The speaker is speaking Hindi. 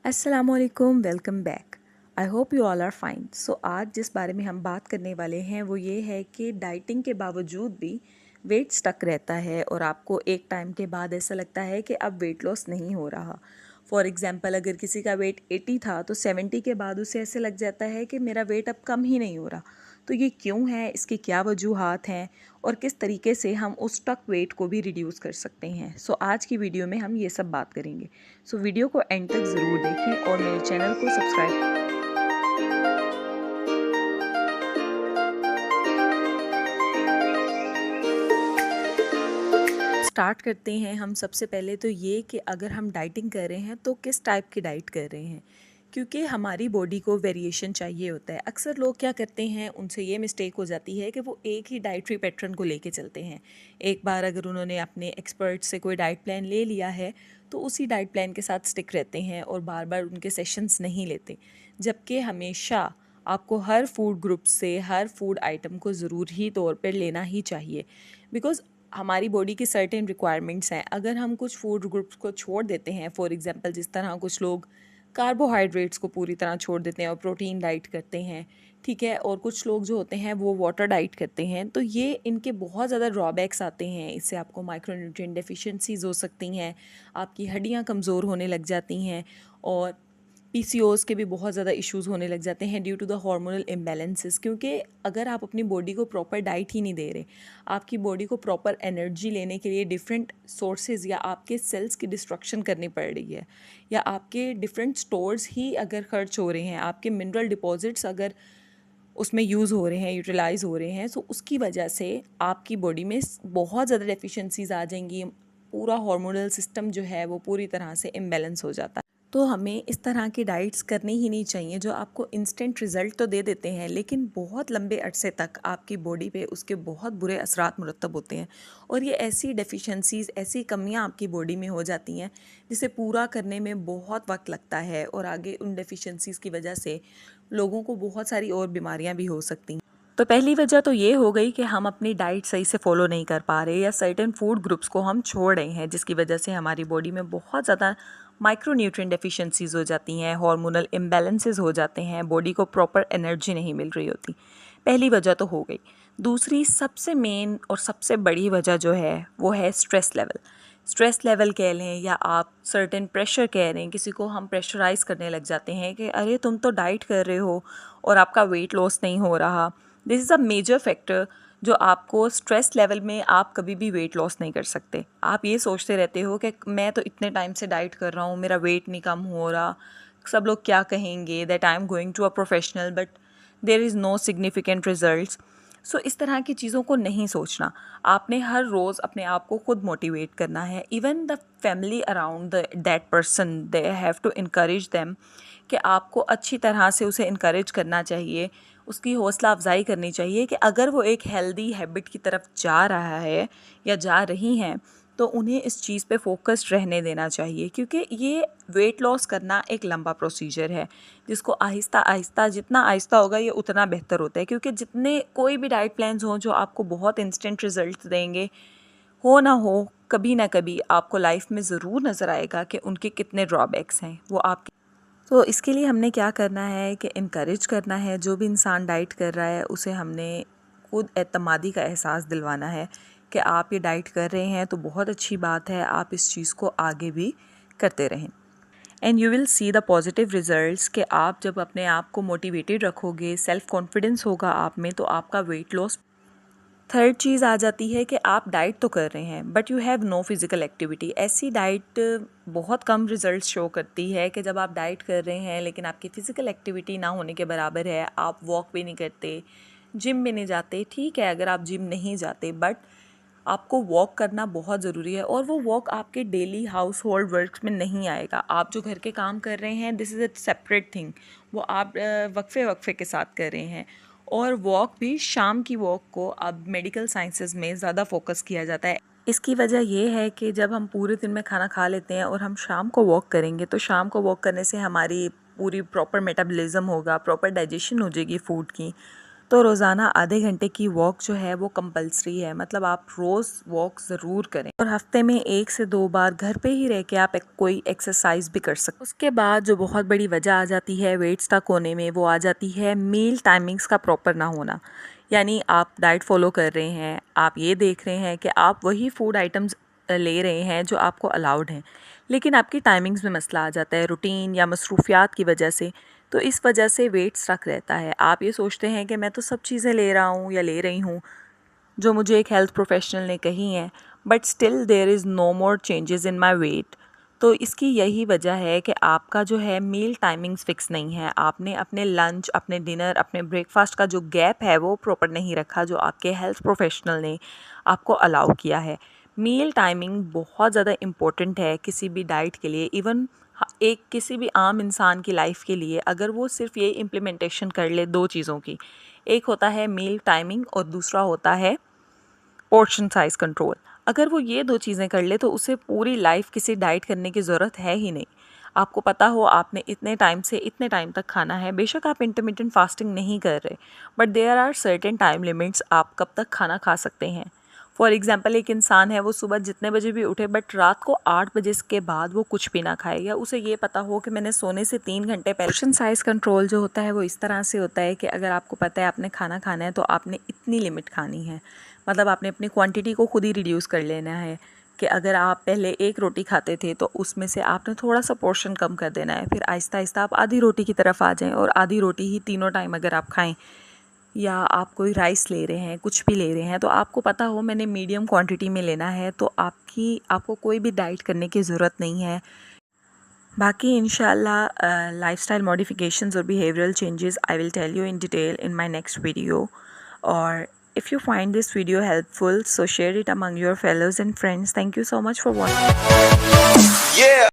अस्सलामुअलैकुम, welcome back. I hope you all are fine. So आज जिस बारे में हम बात करने वाले हैं वो ये है कि डाइटिंग के बावजूद भी वेट स्टक रहता है और आपको एक टाइम के बाद ऐसा लगता है कि अब वेट लॉस नहीं हो रहा। फॉर एग्ज़ाम्पल, अगर किसी का वेट 80 था तो 70 के बाद उसे ऐसे लग जाता है कि मेरा वेट अब कम ही नहीं हो रहा। तो ये क्यों है, इसकी क्या वजूहात हैं और किस तरीके से हम उस स्टक वेट को भी रिड्यूस कर सकते हैं। सो आज की वीडियो में हम ये सब बात करेंगे। सो वीडियो को एंड तक ज़रूर देखें और मेरे चैनल को सब्सक्राइब। स्टार्ट करते हैं हम सबसे पहले तो ये कि अगर हम डाइटिंग कर रहे हैं तो किस टाइप की डाइट कर रहे हैं, क्योंकि हमारी बॉडी को वेरिएशन चाहिए होता है। अक्सर लोग क्या करते हैं, उनसे ये मिस्टेक हो जाती है कि वो एक ही डाइटरी पैटर्न को लेके चलते हैं। एक बार अगर उन्होंने अपने एक्सपर्ट से कोई डाइट प्लान ले लिया है तो उसी डाइट प्लान के साथ स्टिक रहते हैं और बार बार उनके सेशंस नहीं लेते। जबकि हमेशा आपको हर फूड ग्रुप से हर फूड आइटम को ज़रूरी तौर पर लेना ही चाहिए, बिकॉज़ हमारी बॉडी की सर्टेन रिक्वायरमेंट्स हैं। अगर हम कुछ फूड ग्रुप्स को छोड़ देते हैं, फॉर एग्जांपल जिस तरह कुछ लोग कार्बोहाइड्रेट्स को पूरी तरह छोड़ देते हैं और प्रोटीन डाइट करते हैं, ठीक है, और कुछ लोग जो होते हैं वो वाटर डाइट करते हैं, तो ये इनके बहुत ज़्यादा ड्रॉबैक्स आते हैं। इससे आपको माइक्रोन्यूट्रिएंट डेफिशिएंसीज हो सकती हैं, आपकी हड्डियाँ कमज़ोर होने लग जाती हैं और पीसीओएस के भी बहुत ज़्यादा इश्यूज़ होने लग जाते हैं due to the hormonal imbalances. क्योंकि अगर आप अपनी बॉडी को प्रॉपर डाइट ही नहीं दे रहे, आपकी बॉडी को प्रॉपर एनर्जी लेने के लिए डिफरेंट सोर्सेज या आपके सेल्स की डिस्ट्रक्शन करनी पड़ रही है, या आपके डिफरेंट स्टोर्स ही अगर खर्च हो रहे हैं, आपके मिनरल डिपॉजिट्स अगर उसमें यूज़ हो रहे हैं, यूटिलाइज़ हो रहे हैं, तो उसकी वजह से आपकी बॉडी में बहुत ज़्यादा डेफिशिएंसीज आ जाएंगी। पूरा हार्मोनल सिस्टम जो है वो पूरी तरह से इम्बैलेंस हो जाता है। तो हमें इस तरह की डाइट्स करनी ही नहीं चाहिए जो आपको इंस्टेंट रिज़ल्ट तो दे देते हैं लेकिन बहुत लंबे अरसे तक आपकी बॉडी पे उसके बहुत बुरे असरात मुरतब होते हैं। और ये ऐसी डेफिशिएंसीज, ऐसी कमियां आपकी बॉडी में हो जाती हैं जिसे पूरा करने में बहुत वक्त लगता है और आगे उन डेफिशिएंसीज की वजह से लोगों को बहुत सारी और बीमारियां भी हो सकती हैं। तो पहली वजह तो ये हो गई कि हम अपनी डाइट सही से फॉलो नहीं कर पा रहे या सर्टेन फूड ग्रुप्स को हम छोड़ रहे हैं, जिसकी वजह से हमारी बॉडी में बहुत ज़्यादा माइक्रोन्यूट्रिएंट डेफिशिएंसीज हो जाती हैं, हार्मोनल इम्बैलेंसेस हो जाते हैं, बॉडी को प्रॉपर एनर्जी नहीं मिल रही होती। पहली वजह तो हो गई। दूसरी सबसे मेन और सबसे बड़ी वजह जो है वो है स्ट्रेस लेवल। स्ट्रेस लेवल कह लें या आप सर्टेन प्रेशर कह रहे हैं, किसी को हम प्रेशराइज़ करने लग जाते हैं कि अरे तुम तो डाइट कर रहे हो और आपका वेट लॉस नहीं हो रहा। This is a major factor जो आपको स्ट्रेस लेवल में आप कभी भी वेट लॉस नहीं कर सकते। आप ये सोचते रहते हो कि मैं तो इतने टाइम से डाइट कर रहा हूँ, मेरा वेट नहीं कम हो रहा, सब लोग क्या कहेंगे, that I am going to a professional but there is no significant results. So इस तरह की चीज़ों को नहीं सोचना। आपने हर रोज़ अपने आप को खुद मोटिवेट करना है। Even the family around that person, they have to encourage them कि आपको अच्छी तरह से उसे इनकरेज करना चाहिए, उसकी हौसला अफजाई करनी चाहिए कि अगर वो एक हेल्दी हैबिट की तरफ जा रहा है या जा रही हैं तो उन्हें इस चीज़ पे फोकस्ड रहने देना चाहिए। क्योंकि ये वेट लॉस करना एक लंबा प्रोसीजर है जिसको आहिस्ता आहिस्ता, जितना आहिस्ता होगा ये उतना बेहतर होता है। क्योंकि जितने कोई भी डाइट प्लान्स हों जो आपको बहुत इंस्टेंट रिजल्ट देंगे, हो ना हो, कभी ना कभी आपको लाइफ में ज़रूर नज़र आएगा कि उनके कितने ड्रॉबैक्स हैं वो आपके। तो इसके लिए हमने क्या करना है कि इनकरेज करना है, जो भी इंसान डाइट कर रहा है उसे हमने खुद एतमादी का एहसास दिलवाना है कि आप ये डाइट कर रहे हैं तो बहुत अच्छी बात है, आप इस चीज़ को आगे भी करते रहें। And you will see the positive results कि आप जब अपने आप को मोटिवेटेड रखोगे, सेल्फ कॉन्फिडेंस होगा आप में, तो आपका वेट लॉस। थर्ड चीज़ आ जाती है कि आप डाइट तो कर रहे हैं but you have no physical activity. ऐसी डाइट बहुत कम रिजल्ट शो करती है कि जब आप डाइट कर रहे हैं लेकिन आपकी फ़िज़िकल एक्टिविटी ना होने के बराबर है, आप वॉक भी नहीं करते, जिम भी नहीं जाते। ठीक है, अगर आप जिम नहीं जाते बट आपको वॉक करना बहुत ज़रूरी है और वो वॉक आपके डेली हाउस होल्ड वर्क्स में नहीं आएगा। आप जो घर के काम कर रहे हैं, this is a separate thing, वो आप वक्फे वक्फे के साथ कर रहे हैं। और वॉक भी, शाम की वॉक को अब मेडिकल साइंसेस में ज़्यादा फोकस किया जाता है। इसकी वजह ये है कि जब हम पूरे दिन में खाना खा लेते हैं और हम शाम को वॉक करेंगे तो शाम को वॉक करने से हमारी पूरी प्रॉपर मेटाबॉलिज्म होगा, प्रॉपर डाइजेशन हो जाएगी फूड की, तो रोज़ाना आधे घंटे की वॉक जो है वो कंपलसरी है, मतलब आप रोज़ वॉक ज़रूर करें और हफ्ते में 1 से 2 बार घर पे ही रह के आप कोई एक्सरसाइज भी कर सकते। उसके बाद जो बहुत बड़ी वजह आ जाती है वेट स्टक होने में, वो आ जाती है मील टाइमिंग्स का प्रॉपर ना होना। यानी आप डाइट फॉलो कर रहे हैं, आप ये देख रहे हैं कि आप वही फूड आइटम्स ले रहे हैं जो आपको अलाउड हैं, लेकिन आपकी टाइमिंग्स में मसला आ जाता है रूटीन या मसरूफियात की वजह से। तो इस वजह से वेट स्टक रहता है। आप ये सोचते हैं कि मैं तो सब चीज़ें ले रहा हूँ या ले रही हूँ जो मुझे एक हेल्थ प्रोफेशनल ने कही हैं, but still there is no more changes in my weight. तो इसकी यही वजह है कि आपका जो है मील टाइमिंग्स फिक्स नहीं है। आपने अपने लंच, अपने डिनर, अपने ब्रेकफास्ट का जो गैप है वो प्रॉपर नहीं रखा जो आपके हेल्थ प्रोफेशनल ने आपको अलाउ किया है। मील टाइमिंग बहुत ज़्यादा इम्पोर्टेंट है किसी भी डाइट के लिए। इवन एक किसी भी आम इंसान की लाइफ के लिए अगर वो सिर्फ ये इम्प्लीमेंटेशन कर ले दो चीज़ों की, एक होता है मील टाइमिंग और दूसरा होता है पोर्शन साइज़ कंट्रोल। अगर वो ये दो चीज़ें कर ले तो उसे पूरी लाइफ किसी डाइट करने की ज़रूरत है ही नहीं। आपको पता हो आपने इतने टाइम से इतने टाइम तक खाना है, बेशक आप इंटरमिटेंट फास्टिंग नहीं कर रहे, but there are certain time limits आप कब तक खाना खा सकते हैं। फॉर एग्ज़ाम्पल एक इंसान है, वो सुबह जितने बजे भी उठे बट रात को 8 बजे के बाद वो कुछ भी ना खाए, या उसे ये पता हो कि मैंने सोने से 3 घंटे पहले। पोर्शन साइज़ कंट्रोल जो होता है वो इस तरह से होता है कि अगर आपको पता है आपने खाना खाना है तो आपने इतनी लिमिट खानी है, मतलब आपने अपनी क्वांटिटी को खुद ही रिड्यूस कर लेना है कि अगर आप पहले एक रोटी खाते थे तो उसमें से आपने थोड़ा सा पोर्शन कम कर देना है, फिर आहिस्ता आहिस्ता आप आधी रोटी की तरफ आ जाएं और आधी रोटी ही तीनों टाइम अगर आप खाएं, या आप कोई राइस ले रहे हैं, कुछ भी ले रहे हैं, तो आपको पता हो मैंने मीडियम क्वांटिटी में लेना है, तो आपको कोई भी डाइट करने की ज़रूरत नहीं है। बाकी इंशाल्लाह लाइफस्टाइल मॉडिफिकेशंस और behavioural changes I will tell you in detail in my next video. और if you find this video helpful, so share it among your fellows and friends. Thank you so much for watching. Yeah.